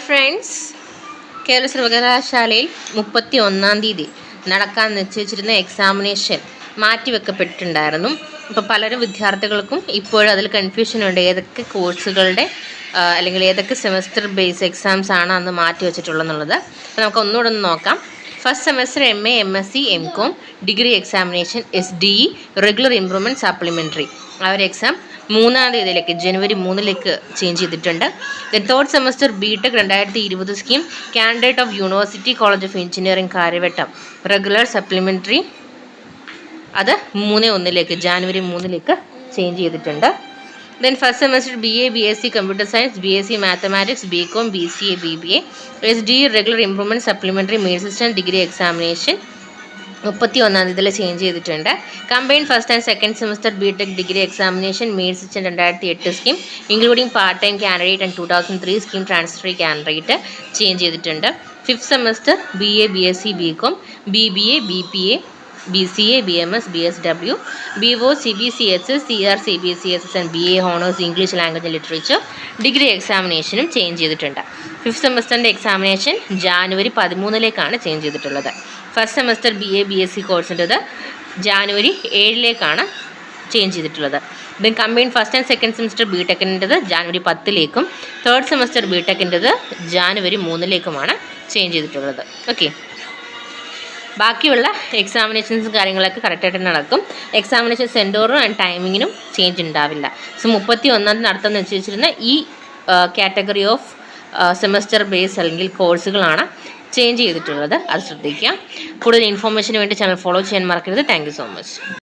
Friends, Kerala സർവകലാശാലയിൽ 31-ാം തീയതി നടക്കാൻ നിശ്ചയിച്ചിരുന്ന എക്സാമിനേഷൻ മാറ്റിവെക്കപ്പെട്ടിട്ടുണ്ടായിരുന്നു. അപ്പോൾ പലരും വിദ്യാർത്ഥികൾക്കും ഇപ്പോഴും അതിൽ കൺഫ്യൂഷൻ ഉണ്ട്, ഏതൊക്കെ കോഴ്സുകളുടെ അല്ലെങ്കിൽ ഏതൊക്കെ സെമസ്റ്റർ ബേസ് എക്സാംസ് ആണ് അന്ന് മാറ്റി വെച്ചിട്ടുള്ളതെന്നുള്ളത്. അപ്പോൾ നമുക്ക് ഒന്നുകൂടെ ഒന്ന് നോക്കാം. First semester MA, MSc, MCOM degree examination SDE regular improvement supplementary ആ ഒരു എക്സാം 3-ാം തീയതിയിലേക്ക് ജനുവരി 3-ലേക്ക് ചേഞ്ച് ചെയ്തിട്ടുണ്ട്. Then third semester BTech 2020 scheme candidate of university college of engineering Kariavattom regular supplementary അത് 3/1-ലേക്ക് ജനുവരി 3-ലേക്ക് ചേഞ്ച് ചെയ്തിട്ടുണ്ട്. Then first semester BA, BSc computer science, BSc mathematics, BCom, BCA, BBA SDE regular improvement supplementary main assistant degree examination 31-ാം തീയതിയിൽ change ചെയ്തിട്ടുണ്ട്. Combine first and second semester BTech degree examination main assistant 2008 scheme including part time candidate and 2003 scheme transfer candidate change ചെയ്തിട്ടുണ്ട്. Fifth semester BA, BSc, BCom, BBA, BPA, BCA, BMS, BSW, BO, CBCSS, CR, CBCSS and BA honours English language and literature degree എക്സാമിനേഷനും change ചെയ്തിട്ടുണ്ട്. Fifth സെമസ്റ്ററിൻ്റെ examination ജനുവരി 13-ലേക്കാണ് change ചെയ്തിട്ടുള്ളത്. First semester BA, BSc കോഴ്സിൻ്റെത് ജനുവരി 7-ലേക്കാണ് ചേഞ്ച് ചെയ്തിട്ടുള്ളത്. Then combine first and second semester BTechൻ്റെത് ജനുവരി 10-ലേക്കും തേർഡ് സെമസ്റ്റർ BTechൻ്റെത് ജനുവരി 3-ലേക്കുമാണ് ചേഞ്ച് ചെയ്തിട്ടുള്ളത്. ഓക്കെ, ബാക്കിയുള്ള എക്സാമിനേഷൻസും കാര്യങ്ങളൊക്കെ കറക്റ്റായിട്ട് നടക്കും. എക്സാമിനേഷൻ സെൻറ്ററും ആൻഡ് ടൈമിങ്ങിനും ചേഞ്ച് ഉണ്ടാവില്ല. സോ 31-ാം തീയതി നടത്താൻ നിശ്ചയിച്ചിരുന്ന ഈ കാറ്റഗറി ഓഫ് സെമസ്റ്റർ ബേസ് അല്ലെങ്കിൽ കോഴ്സുകളാണ് ചേഞ്ച് ചെയ്തിട്ടുള്ളത്. അത് ശ്രദ്ധിക്കുക. കൂടുതൽ ഇൻഫോർമേഷന് വേണ്ടി ചാനൽ ഫോളോ ചെയ്യാൻ മറക്കരുത്. Thank you so much.